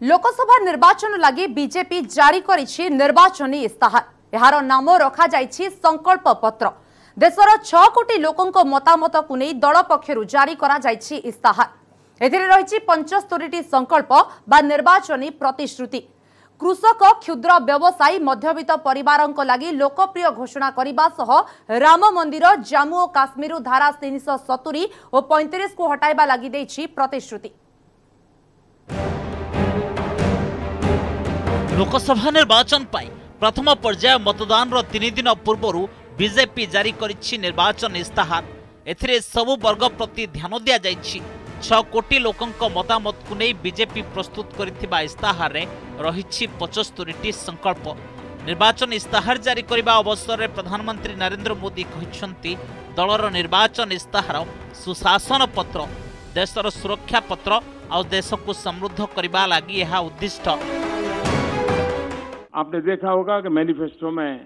लोकसभा निर्वाचन लगी बीजेपी जारी करिछि निर्वाचनी इस्ताहार। यार नाम रखा जाइछि संकल्प पत्र। देशर 6 कोटी लोकंक मतामत को नहीं दल पक्षरु जारी करा जाइछि इस्ताहार। एथिरे रहिछि 75टी संकल्प बा निर्वाचनी प्रतिश्रुति। कृषक क्षुद्र व्यवसायी मध्यवित्त परिवारंक लगी लोकप्रिय घोषणा करने सह राम मंदिर जम्मू और काश्मीर धारा 370 और 35 को हटाइबा लगी देछि प्रतिश्रुति। लोकसभा निर्वाचन पाई प्रथम पर्याय मतदान 3 दिन पूर्व बीजेपी जारी करिछि निर्वाचन इस्ताहार। एथिरे सबु वर्ग प्रति ध्यान दिया जाइछि। 6 कोटी लोकंक मतामत को नहीं बीजेपी प्रस्तुत करिथिबा इस्ताहार रे रहिछि 75टी संकल्प। निर्वाचन इस्ताहार जारी करबा अवसर रे प्रधानमंत्री नरेंद्र मोदी कहिसंती दलर निर्वाचन इस्ताहार सुशासन पत्र, देशर सुरक्षा पत्र और देश को समृद्ध करबा लागि यह उद्दिष्ट। आपने देखा होगा कि मैनिफेस्टो में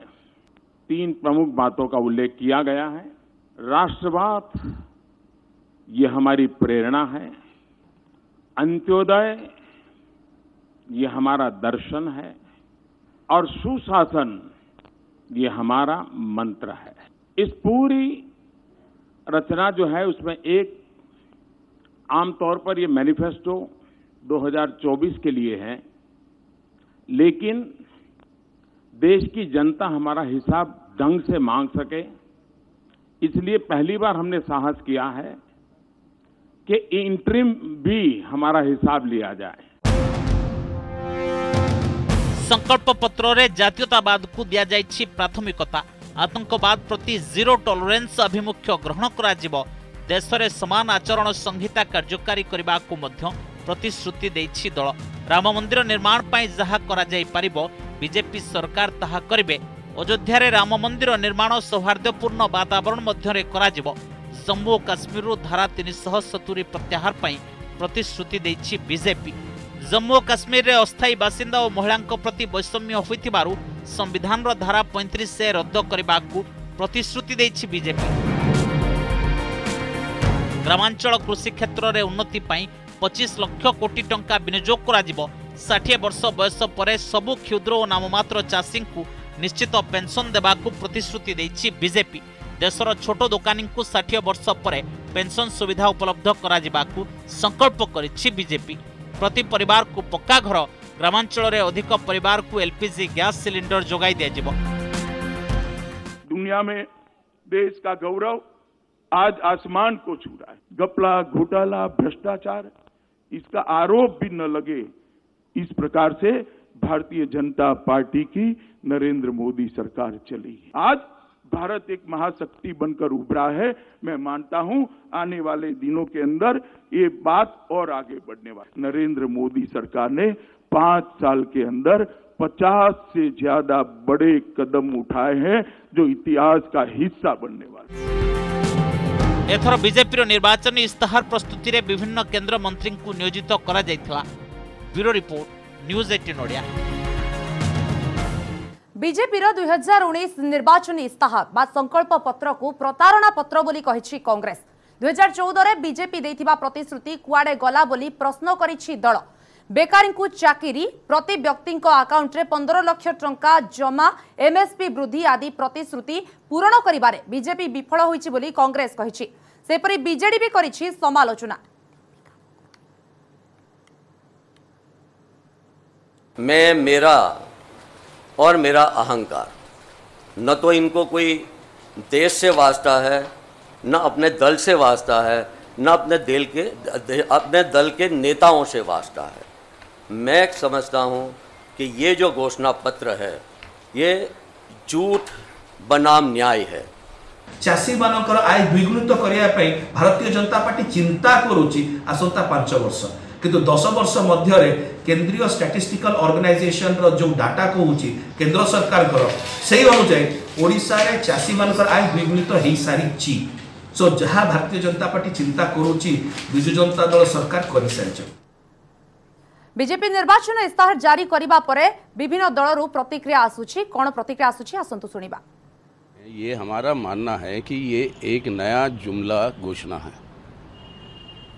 3 प्रमुख बातों का उल्लेख किया गया है। राष्ट्रवाद ये हमारी प्रेरणा है, अंत्योदय ये हमारा दर्शन है और सुशासन ये हमारा मंत्र है। इस पूरी रचना जो है उसमें एक आमतौर पर ये मैनिफेस्टो 2024 के लिए है, लेकिन देश की जनता हमारा हिसाब ढंग से मांग सके, इसलिए पहली बार हमने साहस किया है कि इंटरिम भी हमारा हिसाब लिया जाए। संकल्प पत्र रे जातीयतावाद को दिया जाइछि प्राथमिकता। आतंकवाद प्रति जीरो टॉलरेंस अभिमुख्य ग्रहण करा जिवो। देश रे समान आचरण संहिता कार्यकारी करबा को मध्य प्रतिश्रुति देछि दल। राम मंदिर निर्माण पाई जहा करा जाई परिबो बीजेपी सरकार ताहा करिवे। अयोध्या रे राम मंदिर निर्माण सौहार्दपूर्ण वातावरण मध्य रे करा जिवो। जम्मू और काश्मीर धारा 370 प्रत्याहार पाई प्रतिश्रुति देछि बीजेपी। जम्मू और काश्मीर रे अस्थायी बासिंदा और महिलांक प्रति वैषम्य होइथिबारु संविधान रो धारा 35 से रद्द करबाकू प्रतिश्रुति देछि बीजेपी। ग्रामांचल कृषि क्षेत्र रे उन्नति पाई 25 लाख कोटी टंका विनियोग करा जिवो। 60 वर्ष बयस पर सबु क्षुद्र और नाममात्र चाषी को निश्चित पेंशन देबाकू प्रतिश्रुति देछि बीजेपी। देशर छोट दोकानी को 60 वर्ष पर पेंशन सुविधा उपलब्ध करा जिबाकू संकल्प करिछि बीजेपी। प्रति परिवार को पक्का घर, ग्रामांचल रे अधिक परिवार को एलपीजी गैस सिलेंडर जोगाई दिया जिवो। दुनिया में देश का गौरव आज आसमान को छू रहा है। घपला, घोटाला, भ्रष्टाचार इसका आरोप भी न लगे, इस प्रकार से भारतीय जनता पार्टी की नरेंद्र मोदी सरकार चली। आज भारत एक महाशक्ति बनकर उभरा है। मैं मानता हूं आने वाले दिनों के अंदर ये बात और आगे बढ़ने वाली। नरेंद्र मोदी सरकार ने 5 साल के अंदर 50 से ज्यादा बड़े कदम उठाए हैं जो इतिहास का हिस्सा बनने वाले। एथर बीजेपी निर्वाचन इस्ताहार प्रस्तुति रे विभिन्न केंद्र मंत्री को नियोजित करा जायथिला। Bureau report, news 18 Odia. BJP 2019 निर्वाचन इस्ताहार बा संकल्प पत्र को प्रतारणा पत्र बोली कहिछि कांग्रेस। 2014 रे बीजेपी देथिबा प्रतिश्रुति कुआडे गला बोली प्रश्न करिछि दल। बेकारी को चाकरी, प्रति व्यक्ति अकाउंट रे 15 लाख टंका जमा, एमएसपी वृद्धि आदि प्रतिश्रुति पूरण करिबारे बीजेपी विफल होइछि बोली कांग्रेस कहिछि। सेपरि बीजेडी भी करिछि समालोचना। मैं मेरा और मेरा अहंकार, न तो इनको कोई देश से वास्ता है, न अपने दल से वास्ता है, न अपने दल के नेताओं से वास्ता है। मैं समझता हूं कि ये जो घोषणा पत्र है ये झूठ बनाम न्याय है। चाषी मानकर आय द्विगुणित करने भारतीय जनता पार्टी चिंता करुच्ची आसंता 5 वर्ष, किंतु 10 वर्ष मध्य केंद्रीय स्टैटिस्टिकल ऑर्गेनाइजेशन रो जो डाटा कहूँ केंद्र सरकार से अनुसार ओडिशा रे चाषी मानकर आय द्विगुणित हो सारी। सो जहाँ भारतीय जनता पार्टी चिंता करुच्ची विजु जनता दल सरकार कर सारी। बीजेपी निर्वाचन इस्ताहार जारी करिबा परे विभिन्न दलरू प्रतिक्रिया आसुछि। कोन प्रतिक्रिया आसुछि आसंतु सुनिबा। ये हमारा मानना है कि ये एक नया जुमला घोषणा है।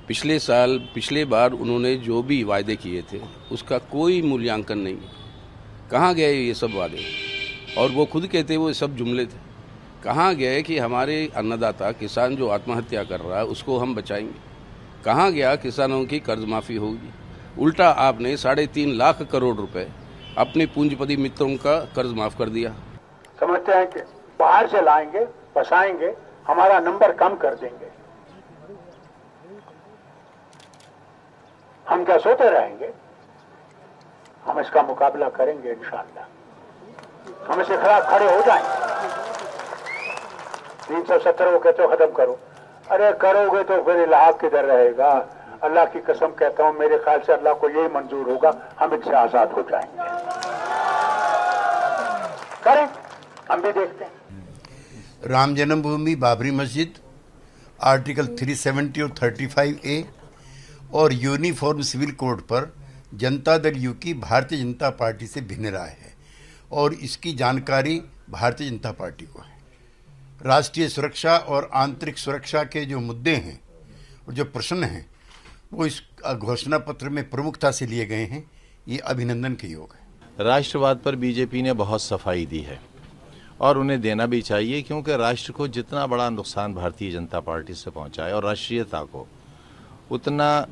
पिछले बार उन्होंने जो भी वायदे किए थे उसका कोई मूल्यांकन नहीं। कहाँ गए ये सब वादे? और वो खुद कहते वो सब जुमले थे। कहाँ गए कि हमारे अन्नदाता किसान जो आत्महत्या कर रहा है उसको हम बचाएंगे? कहाँ गया किसानों की कर्ज माफ़ी होगी? उल्टा आपने 3.5 लाख करोड़ रुपए अपने पूंजीपति मित्रों का कर्ज माफ कर दिया। समझते हैं कि बाहर से लाएंगे, बसाएंगे, हमारा नंबर कम कर देंगे। हम क्या सोते रहेंगे? हम इसका मुकाबला करेंगे इंशाअल्लाह। हम इसके खिलाफ खड़े हो जाएंगे। 370 को कहते हो खत्म करो, अरे करोगे तो फिर इलाहाक किधर रहेगा? अल्लाह की कसम कहता हूं, मेरे ख्याल से अल्लाह को यही मंजूर होगा, हम इनसे आजाद हो जाएंगे। करें, हम भी देखते हैं। राम जन्मभूमि बाबरी मस्जिद आर्टिकल 370 और 35A और यूनिफॉर्म सिविल कोड पर जनता दल यू की भारतीय जनता पार्टी से भिन्न राय है और इसकी जानकारी भारतीय जनता पार्टी को है। राष्ट्रीय सुरक्षा और आंतरिक सुरक्षा के जो मुद्दे हैं और जो प्रश्न हैं वो इस घोषणा पत्र में प्रमुखता से लिए गए हैं। ये अभिनंदन के योग है। राष्ट्रवाद पर बीजेपी ने बहुत सफाई दी है और उन्हें देना भी चाहिए, क्योंकि राष्ट्र को जितना बड़ा नुकसान भारतीय जनता पार्टी से पहुंचा है और राष्ट्रीयता को, उतना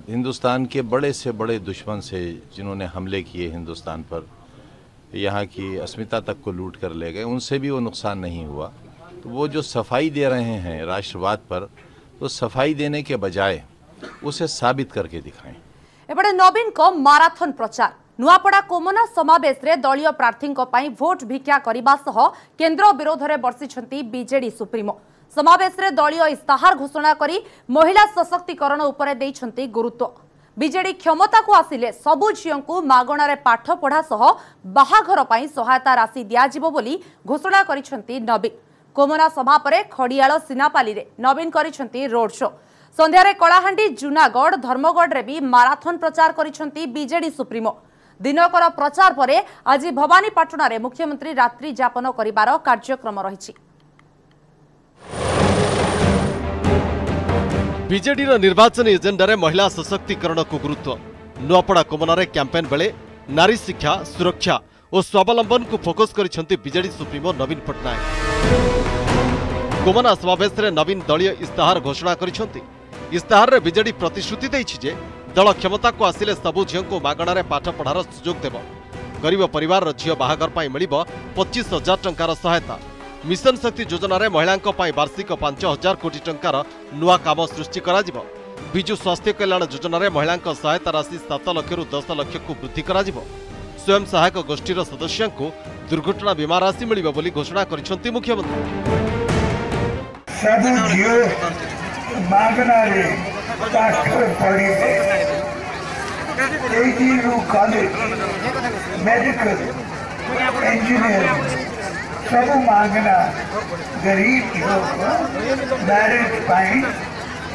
हिंदुस्तान के बड़े से बड़े दुश्मन से जिन्होंने हमले किए हिंदुस्तान पर, यहाँ की अस्मिता तक को लूट कर ले गए, उनसे भी वो नुकसान नहीं हुआ। तो वो जो सफाई दे रहे हैं राष्ट्रवाद पर, तो सफाई देने के बजाय उसे साबित करके दिखाएं। एपटे नवीन को माराथन प्रचार नुआपड़ा कोमना समावेश रे दलीय प्रार्थी भोट भिक्षा करने सह केन्द्र विरोध में बर्षिछंती बीजेडी सुप्रीमो। समावेश रे दलीय इस्ताहार घोषणा करी महिला सशक्तिकरण उपरे देइछंती गुरुत्व। बीजेडी क्षमता को आसिले सबु झियों को मागणारे पाठ पढ़ा सह बाहाघर पई सहायता राशि दियाजिबो बोली घोषणा करिछंती नवीन। कोमना सभा परे खड़ियाल सिनापाली रे नवीन करिछंती रोड शो। संध्यारे कलाहांडी, जूनागढ़, धर्मगढ़ रे भी माराथन प्रचार करिछंती बीजेडी सुप्रीमो। दिनकर प्रचार परे आज भवानीपाटना रे मुख्यमंत्री रात्रि यापन करिबार कार्यक्रम रहिछि। बीजेडी निर्वाचन एजेंडा महिला सशक्तिकरण को गुरुत्व। नुआपड़ा कोमना कैंपेन बेले नारी शिक्षा, सुरक्षा और स्वावलंबन को फोकस करिछंती बीजेडी सुप्रीमो नवीन पट्टनायक। कोमना समावेश रे नवीन दलीय इस्ताहार घोषणा करिछंती। इस्ताहार रे बीजेडी प्रतिश्रुति दैछि जे दल क्षमता को आसिले सबु झियों को मागणारे पाठ पढ़ार सुजोग देव। गरीब परिवार झियो बाहागर पाई मिलिबो 25,000 टंकार सहायता। मिशन शक्ति योजना रे महिलांको पाई वार्षिक 5,000 कोटी टंकार नुआ काम सृष्टि करा जिवो। बिजु स्वास्थ्य कल्याण योजना रे महिलांको सहायता राशि 7 लाख रु 10 लाख को वृद्धि करा जिवो। स्वयं सहायक गोष्ठीर सदस्यों को दुर्घटना बीमा राशि मिलिबो बोली घोषणा करिसंती मुख्यमंत्री। सबु झियो मागणारे पाठ पढ़िबे। कॉलेज, मेडिकल, इंजीनियरिंग सब मांगना गरीब लोग मैरिज पाई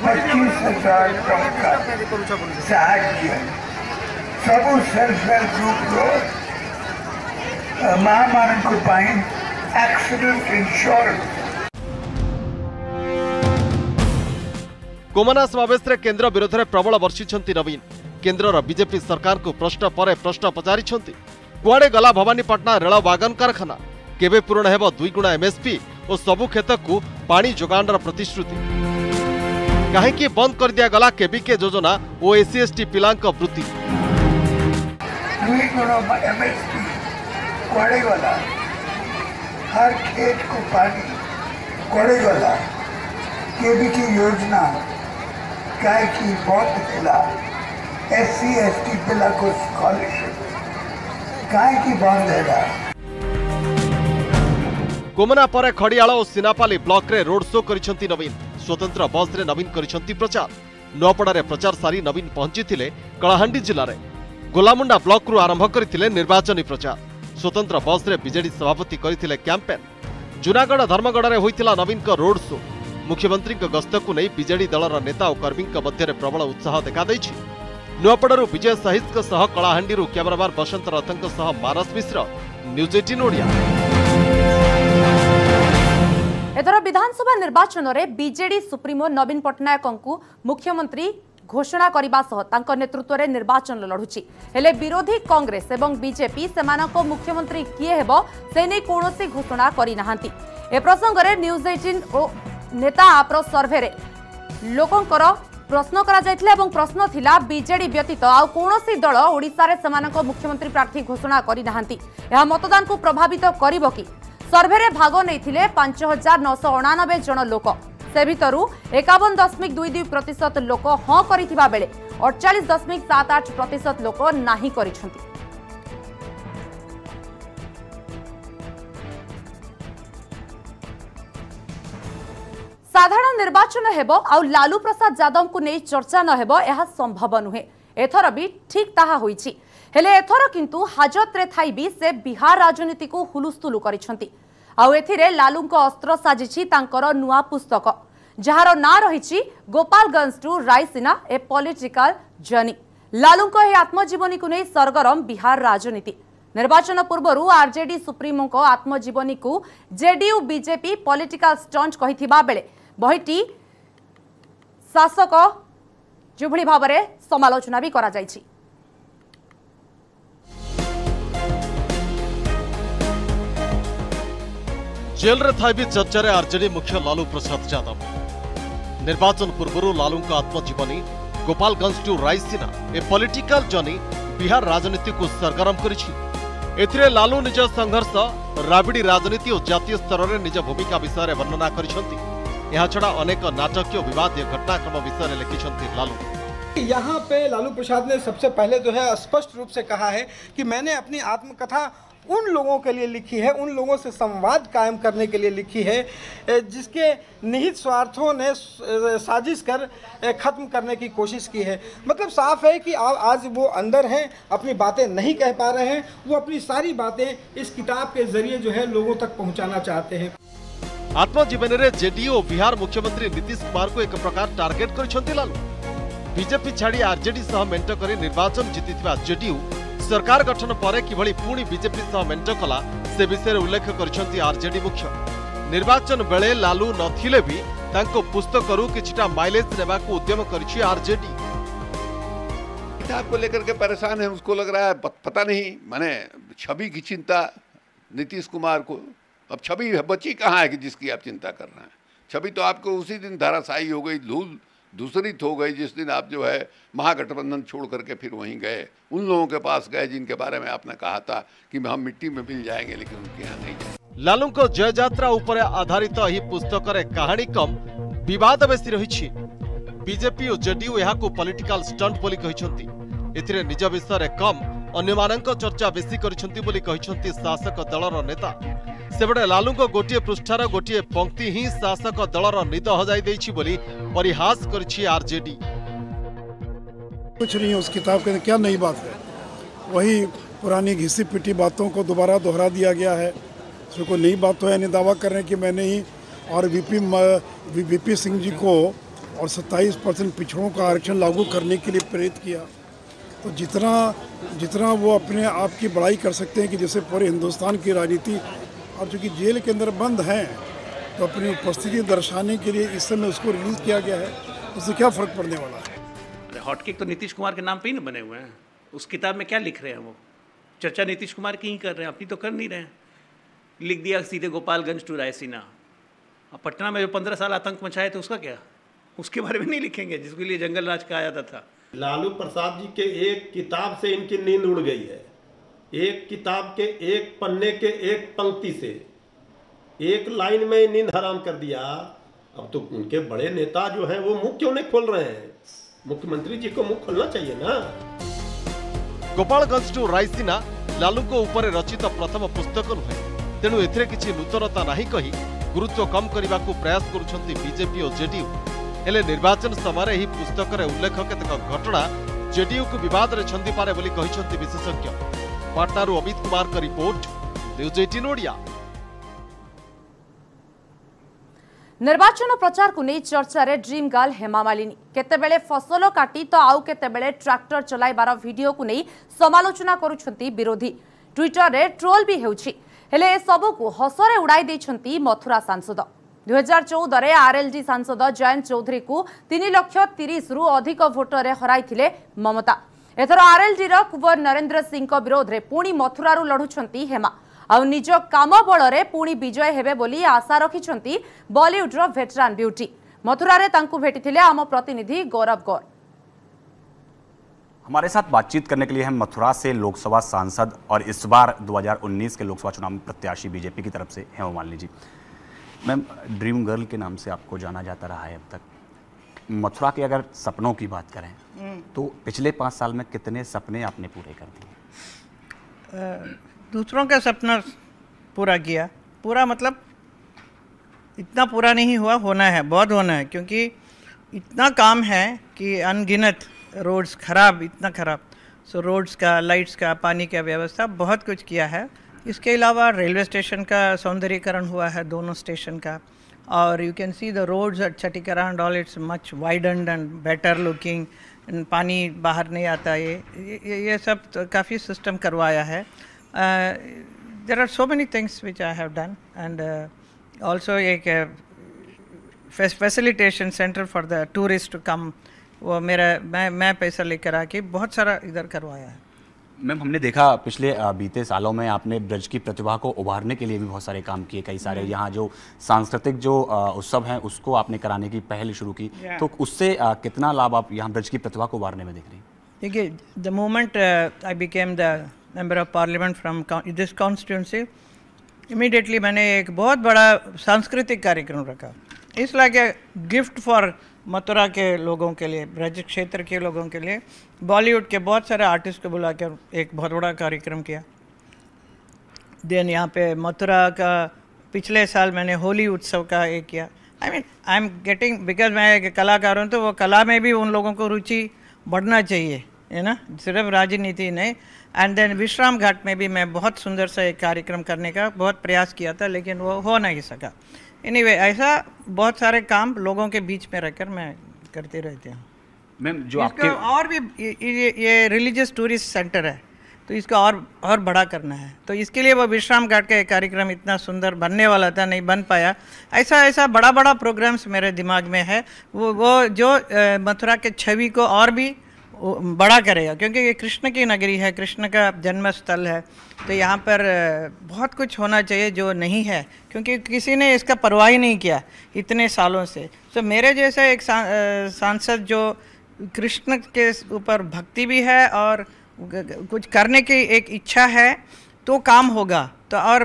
25,000 टंका साहाय्य। सब सेल्फ हेल्प ग्रुप लोग माँ मान को पाई एक्सीडेंट इंश्योरेंस। कोमना समावेश रे केंद्र विरोध में प्रबल वर्षिछंती नवीन। केंद्र बीजेपी सरकार को प्रश्न पर प्रश्न पचारिछंती। कुआडे गला भवानीपाटना रेल वागन कारखाना? केबे पूर्ण हेबो 2 गुणा एमएसपी और सबु खेत को पानी जोगाणर प्रतिश्रुति? कहीं बंद कर दिया गला केबीके योजना और एससी/एसटी पिलांक वृत्ति? 2 गुणा एमएसपी कुआडे गला? हर खेत को पानी कुआडे गला? केबीके योजना काय की बंद थिला? एससी/एसटी पिला को स्कॉलरशिप काय की बंद हैगा? कोमना पर खड़ियाल और सिनापाली ब्लॉक रे रोड शो करिसंती नवीन। स्वतंत्र बस रे नवीन करिसंती प्रचार। नुआपड़ा रे प्रचार सारी नवीन पहुंची थिले कलाहांडी जिल्ला रे गोलामुंडा ब्लॉक रु आरंभ करथिले निर्वाचनी प्रचार। स्वतंत्र बस रे बीजेडी सभापति करथिले कैंपेन। जूनागढ़, धर्मगढ़ रे होइथिला नवीन का रोड शो। मुख्यमंत्री गस्त को नहीं बीजेडी दलर नेता और कर्मी मध्य प्रबल उत्साह देखा देछि। नुआपड़ारू विजय सहित कलाहांडी कैमरामैन बसंत रथों सह मानस मिश्र, न्यूज 18 ओडिया। एथर विधानसभा निर्वाचन में बीजेडी सुप्रीमो नवीन पट्टनायक को मुख्यमंत्री घोषणा करने नेतृत्व में निर्वाचन लड़ुची हेले विरोधी कांग्रेस एवं बीजेपी सेमानक मुख्यमंत्री किए हेब से नहीं कौन घोषणा करना ए प्रसंग में न्यूज 18 और नेता आप्र सर्वे लोकंकर प्रश्न करा प्रश्न थिला बीजेडी व्यतीत आउ कौन दल ओडिशा रे सेमानक मुख्यमंत्री प्रार्थी घोषणा करना मतदान को प्रभावित करिबो कि सर्वे भाग नहीं 5989 जन लोक से भितर 51.22% लोक हाँ करिथिबा बेले 48.78% लोक नाही करिसेंति। साधारण निर्वाचन हेबो आउ लालू प्रसाद यादव को नहीं चर्चा न हेबो यह संभव नुहे। एथर भी ठीक ताहा होईछि हेले एथर किंतु हाजत रे थाई भी से बिहार राजनीति को हुलुस्तुलु करिसेंति। आउ एथिरे लालूंको अस्त्र साजिछि तांकर नुआ पुस्तक जहार ना रहिछि Gopalganj to Raisina a political journey. लालूंको ए आत्मजीवनी को नहीं सरगरम बिहार राजनीति। निर्वाचन पूर्व आरजेडी सुप्रीमो को आत्मजीवनी को जेडीयू बीजेपी पॉलिटिकल स्टंट कहिथिबा बेले बहिटी शासक जुभली भाव में समालोचना भी करा जायछि। जेल रे थाई भी चर्चा रे आरजेडी मुख्य लालू प्रसाद यादव। निर्वाचन पूर्व लालू का आत्मजीवनी Gopalganj to Raisina a political journey Bihar राजनीति को सरगरम करिछि। एथिरे लालू निज संघर्ष राबिड़ी राजनीति और जातीय स्तर में निज भूमिका विषय में वर्णना करिसेंति। यह छड़ा अनेक नाटकीय विवादीय घटनाक्रम विषय में लिखिसेंति लालू। यहाँ पे लालू प्रसाद ने सबसे पहले जो है स्पष्ट रूप से कहा है कि मैंने अपनी आत्मकथा उन लोगों के लिए लिखी है, उन लोगों से संवाद कायम करने के लिए लिखी है जिसके निहित स्वार्थों ने साजिश कर खत्म करने की कोशिश की है। मतलब साफ है कि आज वो अंदर हैं, अपनी बातें नहीं कह पा रहे हैं, वो अपनी सारी बातें इस किताब के जरिए जो है लोगों तक पहुंचाना चाहते हैं। आत्मजीवनी रे जेडीयू बिहार मुख्यमंत्री नीतीश कुमार को एक प्रकार टार्गेट करिसेंति लालू। बीजेपी छाड़ी आरजेडी सह मेंट करी निर्वाचन जीतिथिबा जेडीयू सरकार गठन पर किभली पुणी बीजेपी सह मेंट कला से विषय उल्लेख करिसेंति आरजेडी मुख्य। निर्वाचन बेले लालू नथिले भी तांको पुस्तकरू किछटा माइलेज नेबाकू उद्यम करिछि आरजेडी। किताब को लेकर के परेशान है, उसको लग रहा है पता नहीं माने छवि की चिंता नीतीश कुमार को। अब छवि बची कहाँ है कि जिसकी आप चिंता कर रहे हैं? छवि तो आपको उसी दिन धराशायी हो गई, धूल दूसरित हो गई जिस दिन आप जो है महागठबंधन छोड़ करके फिर वहीं गए, उन लोगों के पास गए जिनके बारे में आपने कहा था कि हम मिट्टी में मिल जाएंगे, लेकिन उनके यहाँ नहीं जाए। लालू को जय यात्रा उपर आधारित ही पुस्तक रे कहानी कम विवाद बेसी रही। बीजेपी और जेडीयू यहाँ को पॉलिटिकल स्टंट बोली कहिसेंति। एथिरे निज विषय कम अन्यमानक चर्चा बेसी करिसेंति बोली कहिसेंति शासक दलर नेता। सेबडे लालू को गोटे पृष्ठार गोटे पंक्ति ही शासक दलर निद हजाई देछि बोली परिहास करिछि आरजेडी। कुछ नहीं, उस किताब के क्या नई बात है, वही पुरानी घिसी पिटी बातों को दोबारा दोहरा दिया गया है। उसमें कोई नई बात तो है नहीं। दावा कर रहे हैं कि मैंने ही और वीपी सिंह जी को और 27% पिछड़ों का आरक्षण लागू करने के लिए प्रेरित किया। तो जितना वो अपने आप की बड़ाई कर सकते हैं कि जैसे पूरे हिंदुस्तान की राजनीति, और चूँकि जेल के अंदर बंद हैं तो अपनी उपस्थिति दर्शाने के लिए इस समय उसको रिलीज किया गया है, उससे क्या फर्क पड़ने वाला है? हॉटकेक तो नीतीश कुमार के नाम पे ही ना बने हुए हैं। उस किताब में क्या लिख रहे हैं? वो चर्चा नीतीश कुमार की ही कर रहे हैं, अपनी तो कर नहीं रहे हैं। लिख दिया सीधे गोपालगंज टू रायसीना। अब पटना में जो 15 साल आतंक मचाए थे उसका क्या? उसके बारे में नहीं लिखेंगे जिसके लिए जंगल राज कहा जाता था। लालू प्रसाद जी के एक किताब से इनकी नींद उड़ गई है। एक किताब के एक पन्ने के एक पंक्ति से एक लाइन में नींद हराम कर दिया। अब तो उनके बड़े नेता जो हैं वो मुंह क्यों नहीं खोल रहे हैं? मुख्यमंत्री जी को मुंह खोलना चाहिए ना। गोपालगंज टू रायसीना लालू को ऊपर रचित प्रथम पुस्तक नुहे, तेणु एथिरे किछि नूतनता नाही कही गुरुत्व कम करने को प्रयास करुछंती बीजेपी और जेडीयू। हेले निर्वाचन समय ही पुस्तक रे उल्लेख केतक घटना जेडीयू को विवाद रे छंदी पारे बोली कहिसंती विशेषज्ञ। पाटनारू अमित कुमार का रिपोर्ट, न्यूज 18 ओडिया। निर्वाचन प्रचार को नहीं चर्चा रे ड्रीम गर्ल हेमा मालिनी केतेबेले फसल काटी तो आउ केतेबेले ट्रैक्टर चलाइबार वीडियो को नहीं समालोचना करुछंती विरोधी। ट्विटर रे ट्रोल भी हेउछि, हेले ए सबु को हसरे उड़ाई दैछंती मथुरा सांसद। 2014 आरएलडी सांसद जयंत चौधरी को 3,30,000 रु अधिक भोटर हराई ममता। एथर आरएलडी कुंवर नरेंद्र सिंह विरोध में पुणी मथुरारू लड़ुंट हेमा आ निज काम बल पुणी विजय हेबे बोली आशा रखिंट बॉलीवुड वेटरान ब्यूटी। मथुरा रे तांकु भेटिथिले आम प्रतिनिधि गौरव गौर। हमारे साथ बातचीत करने के लिए हम मथुरा से लोकसभा सांसद और इस बार 2019 के लोकसभा चुनाव में प्रत्याशी बीजेपी की तरफ से Hema Malini ji. Ma'am, dream girl के नाम से आपको जाना जाता रहा है अब तक। मथुरा के अगर सपनों की बात करें तो पिछले 5 साल में कितने सपने आपने पूरे कर दिए? दूसरों का सपना पूरा किया। पूरा मतलब इतना पूरा नहीं हुआ, होना है, बहुत होना है, क्योंकि इतना काम है कि अनगिनत। रोड्स खराब, इतना खराब, सो रोड्स का, लाइट्स का, पानी का व्यवस्था बहुत कुछ किया है। इसके अलावा रेलवे स्टेशन का सौंदर्यीकरण हुआ है, दोनों स्टेशन का, और you can see the roads at Chatikara and all, it's much widened and better looking. पानी बाहर नहीं आता, ये सब तो काफ़ी सिस्टम करवाया है। There are so many things which I have done and also एक facilitation centre for the tourist to come, वो मैं पैसा लेकर आके बहुत सारा इधर करवाया है। मैम, हमने देखा पिछले बीते सालों में आपने ब्रज की प्रतिभा को उभारने के लिए भी बहुत सारे काम किए। कई सारे यहाँ जो सांस्कृतिक जो उत्सव हैं उसको आपने कराने की पहल शुरू की, तो उससे कितना लाभ आप यहाँ ब्रज की प्रतिभा को उभारने में देख रही हैं? देखिए, the moment I became the member of parliament from this constituency, immediately मैंने एक बहुत बड़ा सांस्कृतिक कार्यक्रम रखा। It's like a gift for Mathura के लोगों के लिए, ब्रज क्षेत्र के लोगों के लिए। बॉलीवुड के बहुत सारे आर्टिस्ट को बुलाकर एक बहुत बड़ा कार्यक्रम किया। देन यहाँ पे मथुरा का पिछले साल मैंने होली उत्सव का एक किया। आई एम गेटिंग, बिकॉज मैं एक कलाकार हूँ, तो वो कला में भी उन लोगों को रुचि बढ़ना चाहिए, है ना, सिर्फ राजनीति नहीं। एंड देन विश्राम घाट में भी मैं बहुत सुंदर सा एक कार्यक्रम करने का बहुत प्रयास किया था, लेकिन वो हो नहीं सका। एनीवे, ऐसा बहुत सारे काम लोगों के बीच में रहकर मैं करते रहते हैं। मैम, जो आपके और भी ये रिलीजियस टूरिस्ट सेंटर है, तो इसका और बड़ा करना है। तो इसके लिए वो विश्राम घाट का एक कार्यक्रम इतना सुंदर बनने वाला था, नहीं बन पाया। ऐसा बड़ा प्रोग्राम्स मेरे दिमाग में है, वो जो मथुरा के छवि को और भी बड़ा करेगा, क्योंकि ये कृष्ण की नगरी है, कृष्ण का जन्म स्थल है। तो यहाँ पर बहुत कुछ होना चाहिए जो नहीं है, क्योंकि किसी ने इसका परवाह ही नहीं किया इतने सालों से। तो मेरे जैसा एक सांसद जो कृष्ण के ऊपर भक्ति भी है और कुछ करने की एक इच्छा है, तो काम होगा। तो और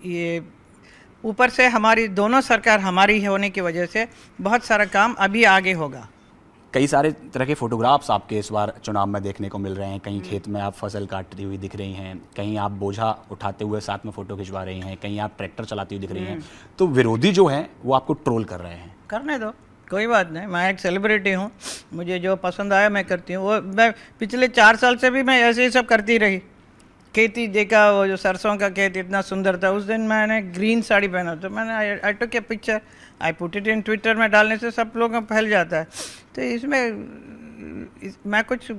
ये ऊपर से हमारी दोनों सरकार हमारी होने की वजह से बहुत सारा काम अभी आगे होगा। कई सारे तरह के फोटोग्राफ्स आपके इस बार चुनाव में देखने को मिल रहे हैं। कहीं खेत में आप फसल काटती हुई दिख रही हैं, कहीं आप बोझा उठाते हुए साथ में फोटो खिंचवा रही हैं, कहीं आप ट्रैक्टर चलाती हुई दिख रही हैं। तो विरोधी जो हैं वो आपको ट्रोल कर रहे हैं। करने दो, कोई बात नहीं, मैं एक सेलिब्रिटी हूँ, मुझे जो पसंद आया मैं करती हूँ। वो मैं पिछले 4 साल से भी मैं ऐसे ही सब करती रही। खेती देखा, वो जो सरसों का खेत इतना सुंदर था, उस दिन मैंने ग्रीन साड़ी पहना, तो मैंने I took a picture, I put it in Twitter में डालने से सब लोगों को फैल जाता है। तो मैं कुछ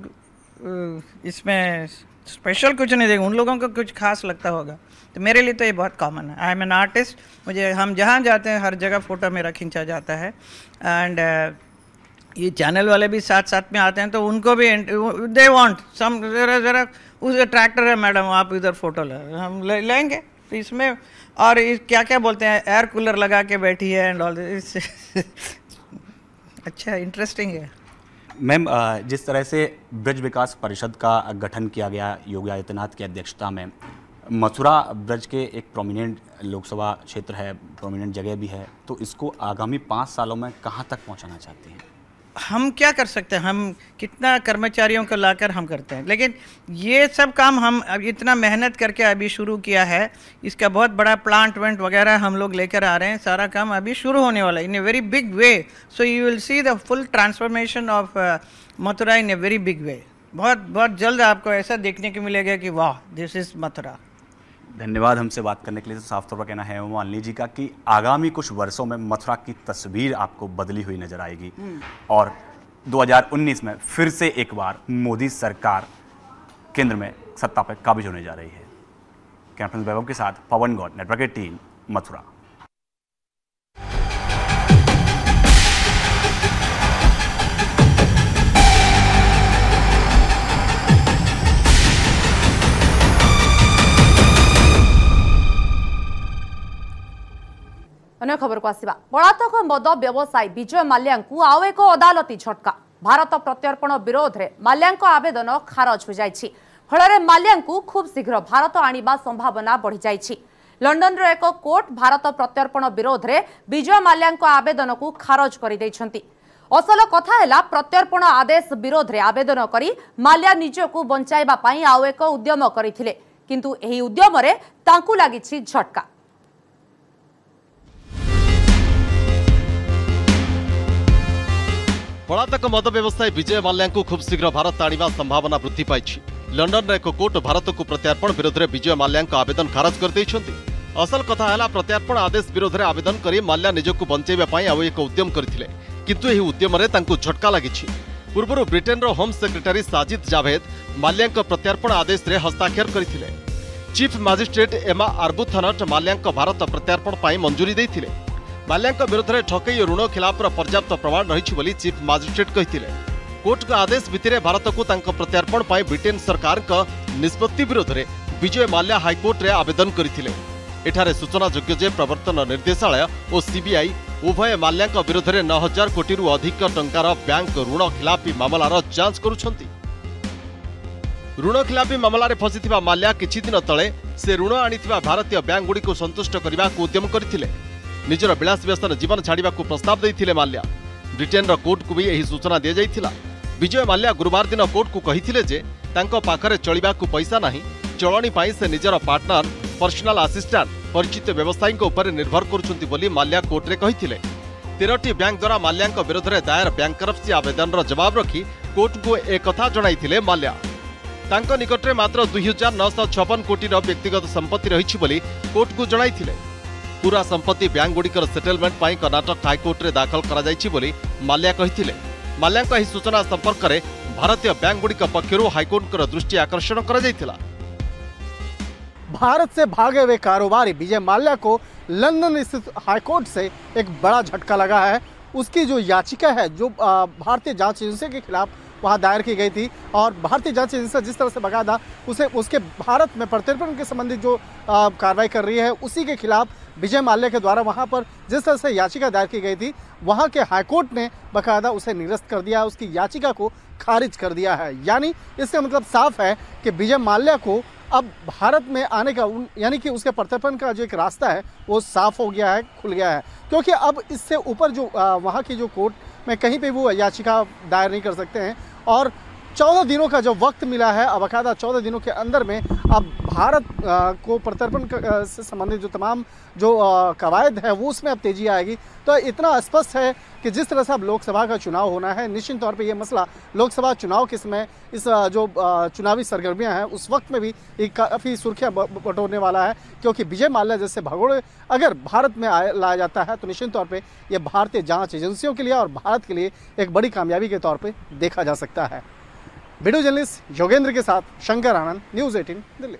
इसमें स्पेशल कुछ नहीं देखूँ, उन लोगों को कुछ खास लगता होगा। तो मेरे लिए तो ये बहुत कॉमन है। आई एम एन आर्टिस्ट, हम जहाँ जाते हैं हर जगह फ़ोटो मेरा खींचा जाता है। एंड ये चैनल वाले भी साथ साथ में आते हैं, तो उनको भी दे वांट सम, ज़रा उस ट्रैक्टर है मैडम, आप इधर फ़ोटो हम लेंगे। तो इसमें और क्या क्या बोलते हैं, एयर कूलर लगा के बैठी है एंड ऑल दिस। अच्छा, इंटरेस्टिंग है। मैम, जिस तरह से ब्रज विकास परिषद का गठन किया गया योगी आदित्यनाथ की अध्यक्षता में, मथुरा ब्रज के एक प्रोमिनेंट लोकसभा क्षेत्र है, प्रोमिनेंट जगह भी है, तो इसको आगामी 5 सालों में कहाँ तक पहुँचाना चाहते हैं? हम क्या कर सकते हैं, हम कितना कर्मचारियों को लाकर हम करते हैं, लेकिन ये सब काम हम अब इतना मेहनत करके अभी शुरू किया है। इसका बहुत बड़ा प्लांट वेंट वगैरह हम लोग लेकर आ रहे हैं, सारा काम अभी शुरू होने वाला है in a very big way. So you will see the full transformation of Mathura in a very big way. बहुत जल्द आपको ऐसा देखने को मिलेगा कि वाह, दिस इज़ मथुरा। धन्यवाद हमसे बात करने के लिए। साफ तौर पर कहना है मालिनी जी का कि आगामी कुछ वर्षों में मथुरा की तस्वीर आपको बदली हुई नजर आएगी और 2019 में फिर से एक बार मोदी सरकार केंद्र में सत्ता पर काबिज होने जा रही है। कैमरा पर्सन वैभव के साथ पवन गौड़, नेटवर्क 18, मथुरा। अन्य खबर को आसिबा पलातक मद व्यवसायी विजय माल्या को आउ एक अदालती झटका। भारत प्रत्यर्पण विरोध में माल्या आवेदन खारज हो जाइछि। फल माल्या खूब शीघ्र भारत आनिबा संभावना बढ़ी जाइछि। लंडन एक कोर्ट भारत प्रत्यर्पण विरोध में विजय माल्या आवेदन को खारज कर दैछंती। असल कथा है प्रत्यर्पण आदेश विरोध में आवेदन करी माल्या निजको बंचाइबा पई आउ एक उद्यम करथिले, किंतु एही उद्यम रे तांकु लागिछि झटका। पलातक मद व्यवसायी विजय माल्या खूब शीघ्र भारत आनिबा संभावना वृद्धि पाई। लंडन एक कोर्ट भारत को प्रत्यार्पण विरोध में विजय माल्या आवेदन खारज कर दैछंती। असल कथा है प्रत्यार्पण आदेश विरोध में आवेदन कर माल्या निजको बंचाइबा पई आउ एक उद्यम करथिले, किंतु एही उद्यम रे तांकु झटका लागिछि। पूर्व ब्रिटेन रो होम सेक्रेटरी साजिद जावेद माल्या प्रत्यार्पण आदेश रे हस्ताक्षर करथिले। चीफ मजिस्ट्रेट एमा आर्बुथनट माल्या भारत प्रत्यार्पण पई मंजूरी दैथिले। माल्या विरोध में ठकई और ऋण खिलाफ पर्याप्त प्रमाण रही चीफ मजिस्ट्रेट कहते। कोर्ट का आदेश भित्तिरे भारत को प्रत्यार्पण पर ब्रिटेन सरकार निष्पत्ति विरोध में विजय माल्या हाईकोर्ट रे आवेदन करथिले। एठारे सूचना योग्य जे प्रवर्तन निर्देशालय और सीबीआई उभय माल्या विरोध में 9,000 कोटी अधिक टंकार बैंक ऋण खिलाफी मामलार जांच करुछंती। ऋण खिलाफी मामला फसी माल्या किछि दिन तले से ऋण आनिथिबा भारतीय बैंक गुडी को संतुष्ट करने को उद्यम करथिले। निजर विलास व्यसन जीवन छाड़ा प्रस्ताव देते माल्या। ब्रिटेन कोर्ट को भी यही सूचना दी जाइथिला। विजय माल्या गुरुवार दिन कोर्ट को कहिथिले जे तांको पाखरे चलिबा को पैसा नहीं, चलणी पाई से निजर पार्टनर पर्सनल असिस्टेंट परिचित व्यवसायी उपर निर्भर करुछंती बोली माल्या कोर्ट रे कहिथिले। 13टी बैंक द्वारा माल्या विरोध में दायर बैंकरप्सी आवेदन जवाब रखी कोर्ट को एक कथा जणाइथिले माल्या। तांको निकटरे मात्र 2,956 कोटी व्यक्तिगत संपत्ति रही बोली कोर्ट को जणाइथिले। पूरा संपत्ति बैंक गुड़िकर सेटलमेंट पाई कर्नाटक हाईकोर्ट रे दाखल करा जाइछि बोली माल्या कहिथिले। माल्या एही सूचना संपर्क में भारतीय बैंक गुड़िक पक्षरु हाईकोर्ट दृष्टि आकर्षण करा जाइथिला। भारत से भागे हुए कारोबारी विजय माल्या को लंदन स्थित हाईकोर्ट से एक बड़ा झटका लगा है। उसकी जो याचिका है जो भारतीय जांच एजेंसी के खिलाफ वहां दायर की गई थी और भारतीय जांच एजेंसी जिस तरह से बकायदा उसके भारत में प्रत्यर्पण के संबंधित जो कार्रवाई कर रही है उसी के खिलाफ विजय माल्या के द्वारा वहां पर जिस तरह से याचिका दायर की गई थी वहां के हाईकोर्ट ने बकायदा उसे निरस्त कर दिया, उसकी याचिका को खारिज कर दिया है। यानी इसका मतलब साफ है कि विजय माल्या को अब भारत में आने का यानी कि उसके प्रत्यर्पण का जो एक रास्ता है वो साफ हो गया है, खुल गया है, क्योंकि अब इससे ऊपर जो वहाँ की जो कोर्ट में कहीं पे वो याचिका दायर नहीं कर सकते हैं और 14 दिनों का जो वक्त मिला है अब बाकायदा 14 दिनों के अंदर में अब भारत को प्रत्यर्पण से संबंधित जो तमाम जो कवायद है वो उसमें अब तेजी आएगी। तो इतना स्पष्ट है कि जिस तरह से अब लोकसभा का चुनाव होना है निश्चित तौर पे ये मसला लोकसभा चुनाव के समय इस जो चुनावी सरगर्मियां हैं उस वक्त में भी एक काफ़ी सुर्खियां बटोरने वाला है, क्योंकि विजय माल्या जैसे भगोड़े अगर भारत में लाया जाता है तो निश्चित तौर पर यह भारतीय जाँच एजेंसियों के लिए और भारत के लिए एक बड़ी कामयाबी के तौर पर देखा जा सकता है। वीडियो जर्नलिस्ट योगेंद्र के साथ शंकर आनंद, न्यूज़ 18 दिल्ली।